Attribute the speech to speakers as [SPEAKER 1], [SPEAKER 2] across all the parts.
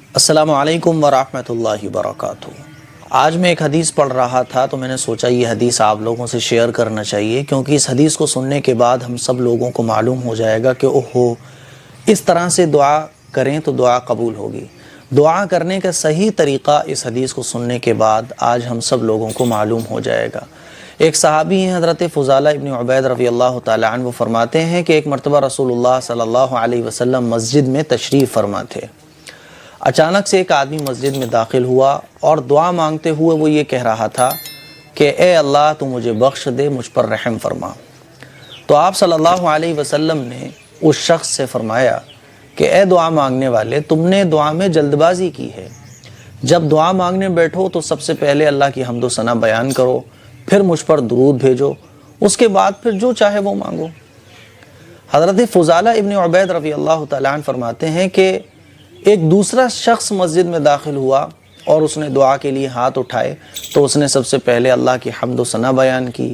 [SPEAKER 1] अस्सलामु अलैकुम वरहमतुल्लाहि वबरकातुहू। आज मैं एक हदीस पढ़ रहा था तो मैंने सोचा ये हदीस आप लोगों से शेयर करना चाहिए, क्योंकि इस हदीस को सुनने के बाद हम सब लोगों को मालूम हो जाएगा कि ओहो, इस तरह से दुआ करें तो दुआ कबूल होगी। दुआ करने का सही तरीक़ा इस हदीस को सुनने के बाद आज हम सब लोगों को मालूम हो जाएगा। एक सहाबी हैं हज़रत फ़ुज़ाला इब्न उबैद रज़ी अल्लाह तआला अन्हु, वो फरमाते हैं कि एक मरतबा रसूलुल्लाह सल्लल्लाहु अलैहि वसल्लम मस्जिद में तशरीफ़ फरमा थे। अचानक से एक आदमी मस्जिद में दाखिल हुआ और दुआ मांगते हुए वो ये कह रहा था कि ए अल्लाह, तू मुझे बख्श दे, मुझ पर रहम फरमा। तो आप सल्लल्लाहु अलैहि वसल्लम ने उस शख्स से फरमाया कि ए दुआ मांगने वाले, तुमने दुआ में जल्दबाजी की है। जब दुआ मांगने बैठो तो सबसे पहले अल्लाह की हम्द व सना बयान करो, फिर मुझ पर दुरूद भेजो, उसके बाद फिर जो चाहे वो मांगो। हज़रत फ़ुज़ाला इब्न उबैद रज़ी अल्लाह तआला अन्हु फरमाते हैं कि एक दूसरा शख्स मस्जिद में दाखिल हुआ और उसने दुआ के लिए हाथ उठाए तो उसने सबसे पहले अल्लाह की हम्द व सना बयान की,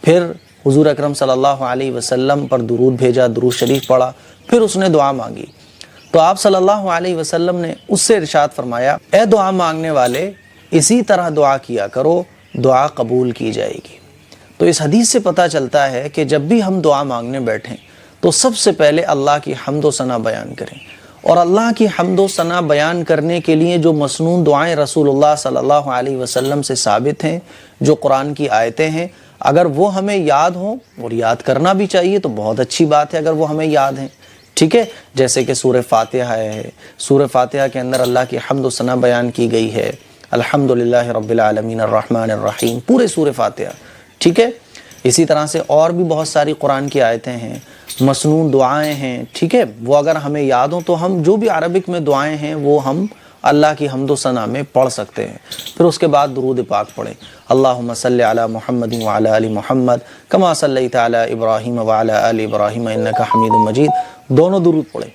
[SPEAKER 1] फिर हुज़ूर अकरम सल्लल्लाहु अलैहि वसल्लम पर दुरूद भेजा, दुरूद शरीफ पढ़ा, फिर उसने दुआ मांगी। तो आप सल्लल्लाहु अलैहि वसल्लम ने उससे इरशाद फरमाया, ए दुआ मांगने वाले, इसी तरह दुआ किया करो, दुआ कबूल की जाएगी। तो इस हदीस से पता चलता है कि जब भी हम दुआ मांगने बैठें तो सबसे पहले अल्लाह की हम्द व सना बयान करें। और अल्लाह की हम्द व सना बयान करने के लिए जो मसनून दुआएं रसूलुल्लाह सल्लल्लाहु अलैहि वसल्लम से साबित हैं, जो कुरान की आयतें हैं, अगर वो हमें याद हों, और याद करना भी चाहिए तो बहुत अच्छी बात है अगर वो हमें याद हैं, ठीक है। जैसे कि सूरह फातिहा है, सूरह फातिहा के अंदर अल्लाह की हम्द व सना बयान की गई है, अल्हम्दुलिल्लाहि रब्बिल आलमीन अर्रहमानिर रहीम, पूरे सूरह फातिहा, ठीक है। इसी तरह से और भी बहुत सारी कुरान की आयतें हैं, मसनून दुआएं हैं, ठीक है। वो अगर हमें याद हो तो हम जो भी अरबिक में दुआएं हैं वो हम अल्लाह की हम्द व सना में पढ़ सकते हैं। फिर उसके बाद दुरूद पाक पढ़ें, अल्लाहुम्मा सल्लि अला मुहम्मदिन व अला आलि मुहम्मद कमा सल्लैता अला इब्राहीम व अला आलि इब्राहीम इन्नका हमीदुम मजीद, दोनों दुरूद पढ़ें,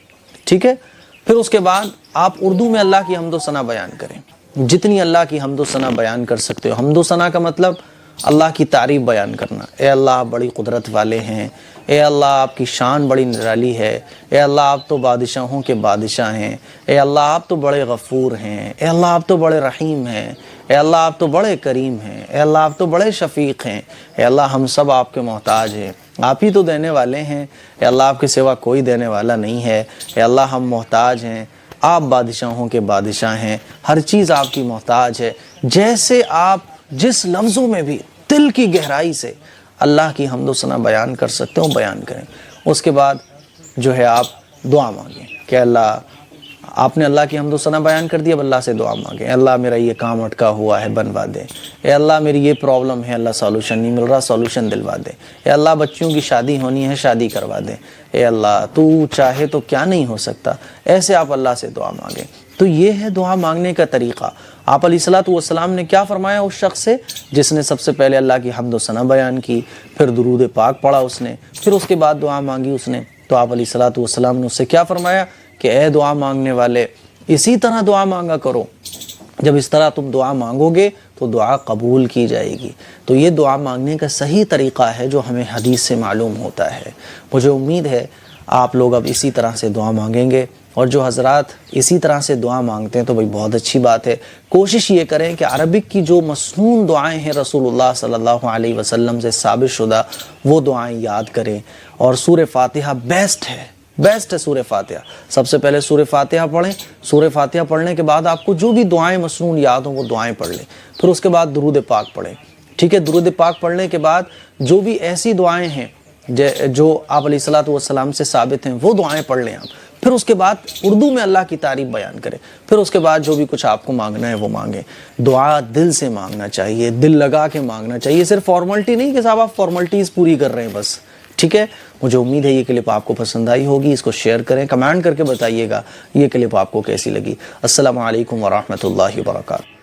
[SPEAKER 1] ठीक है। फिर उसके बाद आप उर्दू में अल्लाह की हम्द व सना बयान करें, जितनी अल्लाह की हम्द व सना बयान कर सकते हो। हम्द व सना का मतलब अल्लाह की तारीफ़ बयान करना। ए अल्लाह, आप बड़ी कुदरत वाले हैं, ए अल्लाह आपकी शान बड़ी निराली है, ए अल्लाह आप तो बादशाहों के बादशाह हैं, ए अल्लाह आप तो बड़े गफ़ूर हैं, ए अल्लाह आप तो बड़े रहीम हैं, ए अल्लाह आप तो बड़े करीम हैं, ए अल्लाह आप तो बड़े शफ़ीक़ हैं, ए अल्लाह हम सब आपके मोहताज हैं, आप ही तो देने वाले हैं, ए अल्लाह आपके सिवा कोई देने वाला नहीं है, ए अल्लाह हम मोहताज हैं, आप बादशाहों के बादशाह हैं, हर चीज़ आपकी मोहताज है। जैसे आप जिस लफ्ज़ों में भी दिल की गहराई से अल्लाह की हम्द व सना बयान कर सकते हो, बयान करें। उसके बाद जो है आप दुआ मांगें कि अल्लाह, आपने अल्लाह की हम्द व सना बयान कर दिया, अब अल्लाह से दुआ मांगें, अल्लाह मेरा ये काम अटका हुआ है बनवा दे, ए अल्लाह मेरी ये प्रॉब्लम है, अल्लाह सॉल्यूशन नहीं मिल रहा, सॉल्यूशन दिलवा दे, ए अल्लाह बच्चियों की शादी होनी है, शादी करवा दे, ए अल्लाह तू चाहे तो क्या नहीं हो सकता। ऐसे आप अल्लाह से दुआ मांगें। तो ये है दुआ मांगने का तरीक़ा। आप अलैहिस्सलातु वस्सलाम ने क्या फरमाया उस शख्स से जिसने सबसे पहले अल्लाह की हम्द व सना बयान की, फिर दुरूद पाक पढ़ा उसने, फिर उसके बाद दुआ मांगी उसने। तो आप अलैहिस्सलातु वस्सलाम ने उससे क्या फरमाया कि ए दुआ मांगने वाले, इसी तरह दुआ मांगा करो। जब इस तरह तुम दुआ मांगोगे तो दुआ कबूल की जाएगी। तो ये दुआ मांगने का सही तरीक़ा है जो हमें हदीस से मालूम होता है। मुझे उम्मीद है आप लोग अब इसी तरह से दुआ मांगेंगे, और जो हज़रात इसी तरह से दुआ मांगते हैं तो भाई बहुत अच्छी बात है। कोशिश ये करें कि अरबिक की जो मसनून दुआएं हैं रसूलुल्लाह सल्लल्लाहु अलैहि वसल्लम से साबित शुदा, वो दुआएं याद करें। और सूरह फातिहा बेस्ट है, बेस्ट है सूरह फातिहा। सबसे पहले सूरह फातिहा पढ़ें, सूरह फातिहा पढ़ने के बाद आपको जो भी दुआएं मसनून याद हों वो दुआएं पढ़ लें। फिर उसके बाद दुरूद पाक पढ़ें, ठीक है। दुरूद पाक पढ़ने के बाद जो भी ऐसी दुआएं हैं जो आप अलैहिस्सलातु वस्सलाम से साबित हैं वो दुआएं पढ़ लें आप। फिर उसके बाद उर्दू में अल्लाह की तारीफ़ बयान करें। फिर उसके बाद जो भी कुछ आपको मांगना है वो मांगें। दुआ दिल से मांगना चाहिए, दिल लगा के मांगना चाहिए, सिर्फ फॉर्मेलिटी नहीं कि साहब आप फॉर्मेलिटीज़ पूरी कर रहे हैं बस, ठीक है। मुझे उम्मीद है ये क्लिप आपको पसंद आई होगी। इसको शेयर करें, कमेंट करके बताइएगा ये क्लिप आपको कैसी लगी। अस्सलामु अलैकुम वरहमतुल्लाहि वबरकातुहू।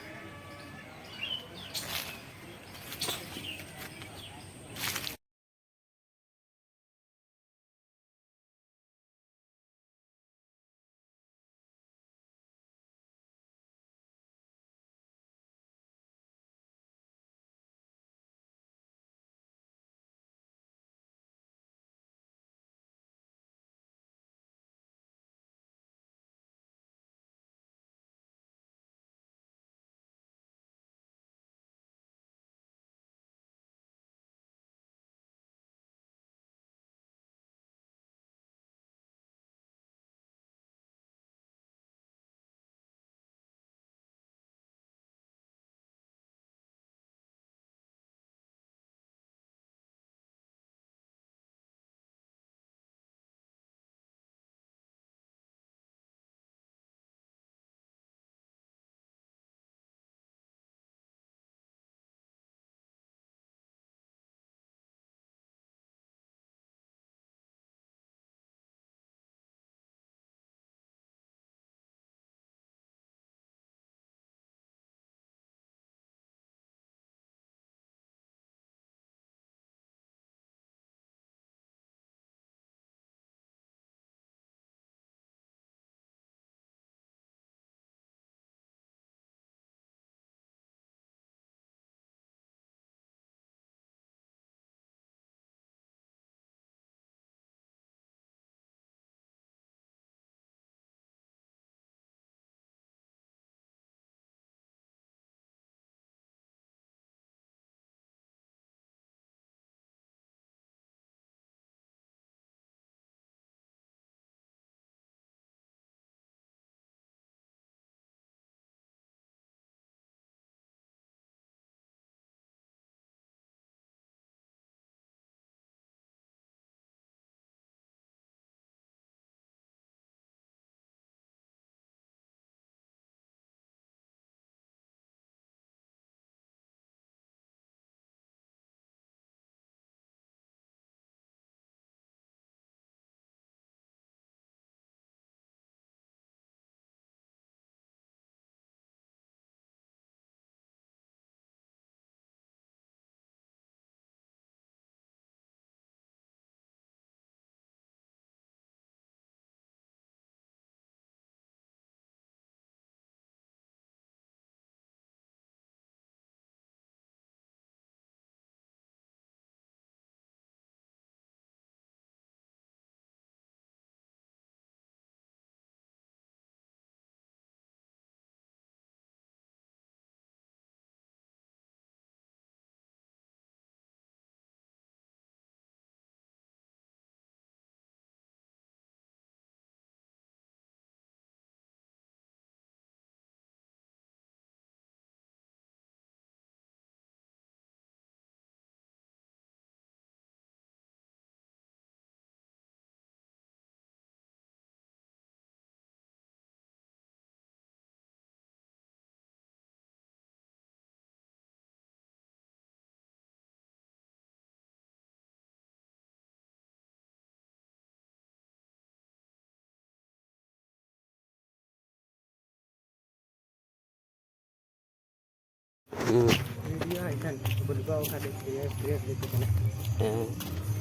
[SPEAKER 2] बुलबा का देखिए प्रेस देखिए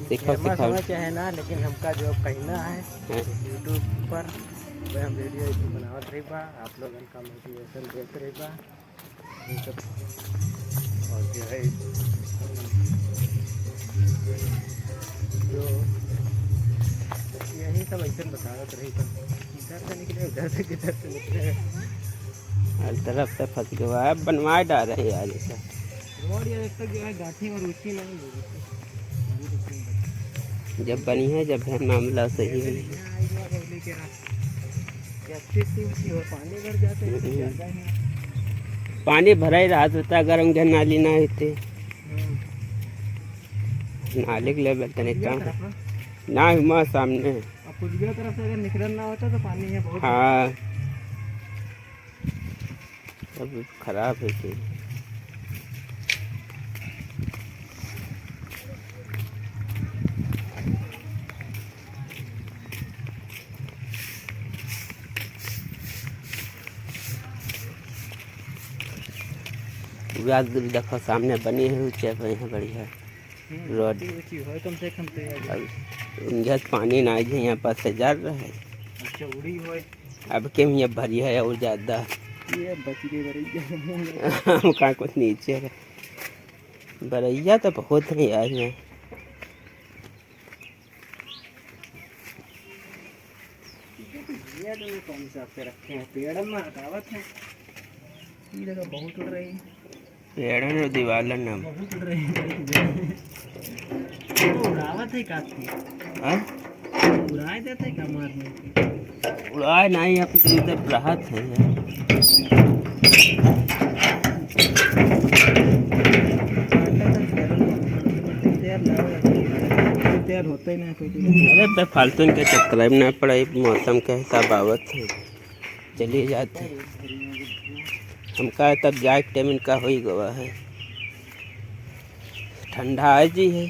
[SPEAKER 3] सिखाओ
[SPEAKER 2] फेमस
[SPEAKER 3] सिखाओ।
[SPEAKER 2] होना चाहे ना, लेकिन हमका जो कहना है यूट्यूब पर वह हम वीडियो बनावत रही बा, आप लोगन का मोटिवेशन देते रही बा ये सब। और जो है जो यही सब ऐसे बतावत रही बा, इधर से निकले उधर से किधर से निकले।
[SPEAKER 3] हर तरफ से फंस गया है, बनवा डाल रहे यार ऐसा।
[SPEAKER 2] रोड ये एक तक जो है गाठी में रुचि नहीं होगी।
[SPEAKER 3] जब बनी है जब है मामला सही है।
[SPEAKER 2] पानी भर जाते हैं तो ज़्यादा ही।
[SPEAKER 3] पानी भरा ही रहा होता अगर हम नाली ना होते। नाले के लेवल तने कम ना हुआ सामने।
[SPEAKER 2] अब पुलिया तरफ से अगर निकलना ना होता तो पानी है बहुत।
[SPEAKER 3] हाँ सब खराब है चीज। व्याज देखो सामने बनी है ऊंचे पे है बढ़िया रोड।
[SPEAKER 2] कम से कम
[SPEAKER 3] अब पानी ना है यहाँ पास से जा रहा है।
[SPEAKER 2] अच्छा उड़ी हो
[SPEAKER 3] अब क्यों ये भरी है और ज़्यादा
[SPEAKER 2] ये बच गई बड़ी।
[SPEAKER 3] हम कहाँ कुछ नीचे है बरैया तो बहुत है यार यहाँ।
[SPEAKER 2] ये तो कौन सा पे रखे हैं पेड़ में हटावत है। ये जगह बहुत उड़ रही है,
[SPEAKER 3] पेड़ ने दीवार ना
[SPEAKER 2] बहुत उड़ रही है। तो उड़ावत है काफी, उड़ाए देते है का मारने
[SPEAKER 3] उड़ाए नहीं आप तो राहत है यार।
[SPEAKER 2] तैयार होता ही नहीं कोई।
[SPEAKER 3] अरे पे फालतू इनके चक्कर में ना पड़ा, मौसम के हिसाब आवत है चलिए जाते हैं। हम कहा तब जाए टाइम इनका हो ही गवा है ठंडा है जी है।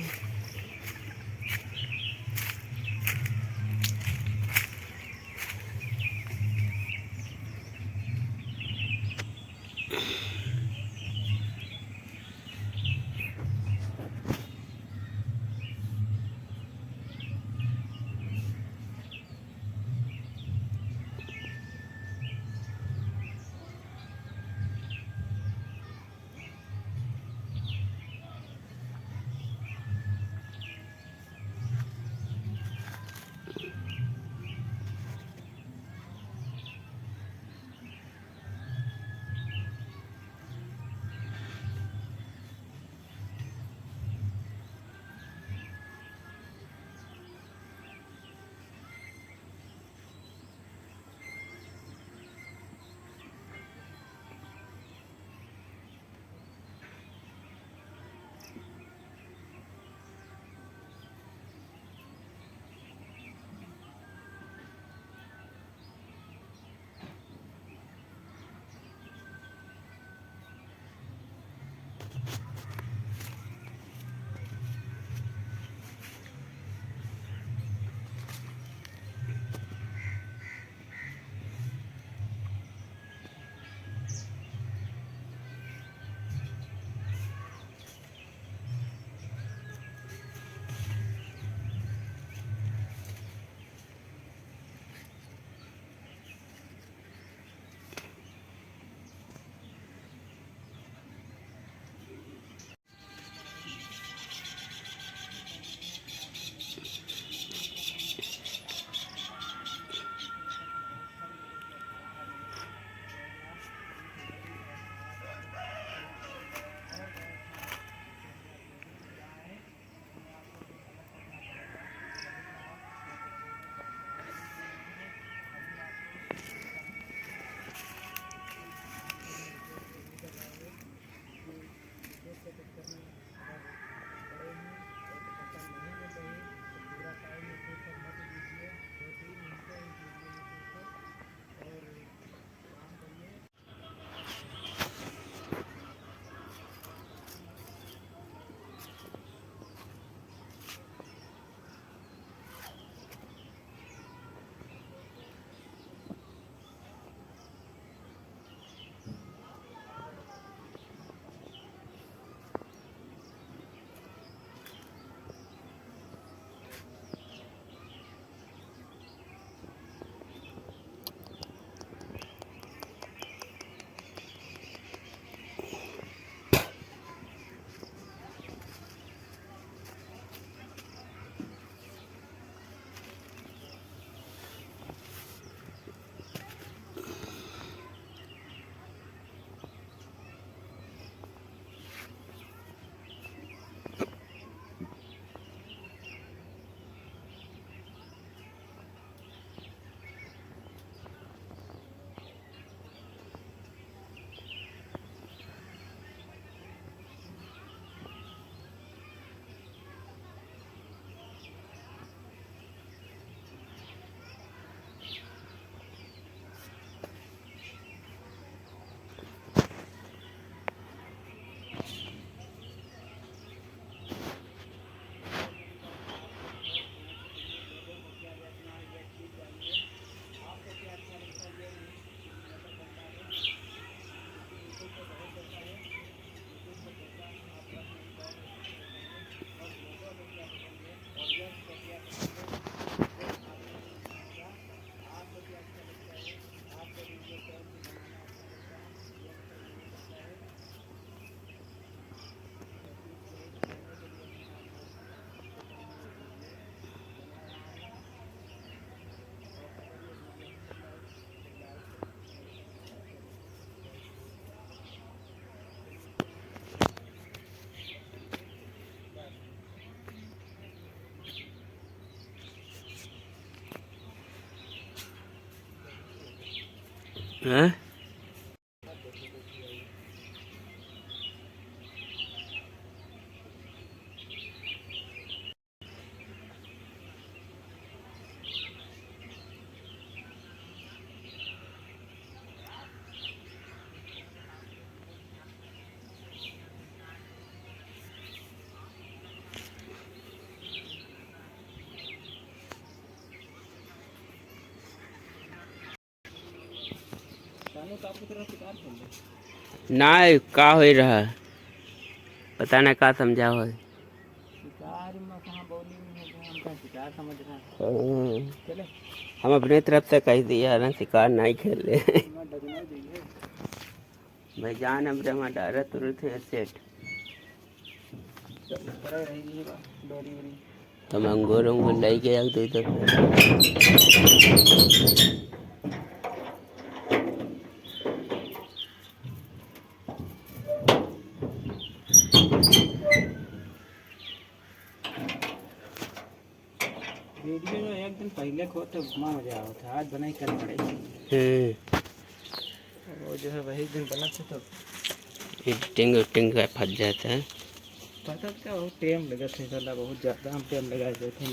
[SPEAKER 3] हाँ ना का हो रहा पता ना का समझा हो।
[SPEAKER 2] शिकार में कहाँ बोली में है, हम कहाँ शिकार समझ रहे हैं। चले
[SPEAKER 3] हम अपने तरफ से कह दिया ना शिकार नहीं खेले।
[SPEAKER 2] मैं डगना चाहिए।
[SPEAKER 3] भाई जान हमरे वहाँ डारा तुर थे सेठ
[SPEAKER 2] करे रही डोरी वोरी
[SPEAKER 3] हम अंगूर उंगूर ले गया तो इधर
[SPEAKER 2] वीडियो जो एक दिन पहले को तो घुमा मजा आया था, आज बनाई कर पड़ेगी। वो जो है वही दिन बना था तो
[SPEAKER 3] एडिटिंग उटिंग का फंस जाता है।
[SPEAKER 2] पता क्या बहुत टाइम लगा था, साला बहुत ज़्यादा हम टाइम लगा देते थे।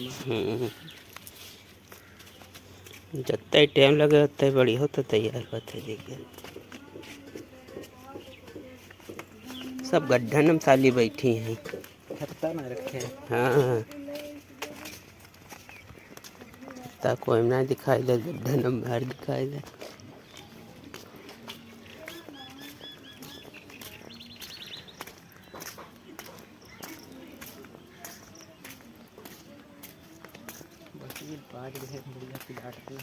[SPEAKER 3] जितना ही टाइम लगे उतना ही बड़ी हो तो तैयार होते देखिए। सब गड्ढन में साली बैठी हैं।
[SPEAKER 2] खत्ता ना रखे
[SPEAKER 3] हाँ कोई ना दिखाई दे, गड्ढन में बाहर दिखाई दे।
[SPEAKER 2] बस 5 बजे बढ़िया पिलाट के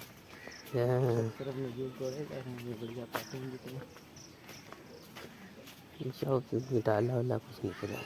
[SPEAKER 3] हाँ
[SPEAKER 2] तरफ में जो तोड़ेगा ये बढ़िया पाते हैं जितने
[SPEAKER 3] सब डाला वाला कुछ निकला।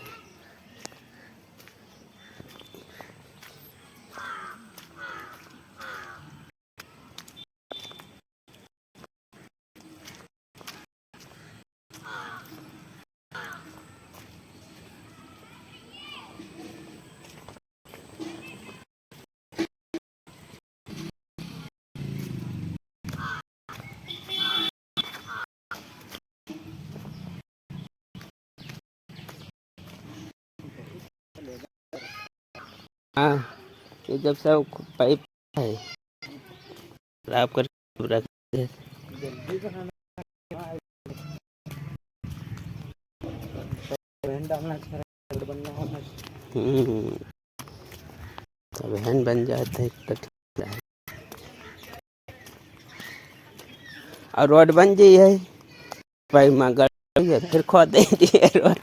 [SPEAKER 3] हाँ ये जब सब पाइप है खराब कर रखते हैं।
[SPEAKER 2] जल्दी बनाना बहन डालना अच्छा है, बनना होना
[SPEAKER 3] बहन बन जाते हैं तो ठीक है। और रोड बन गई है भाई मगर फिर खो दे रोड।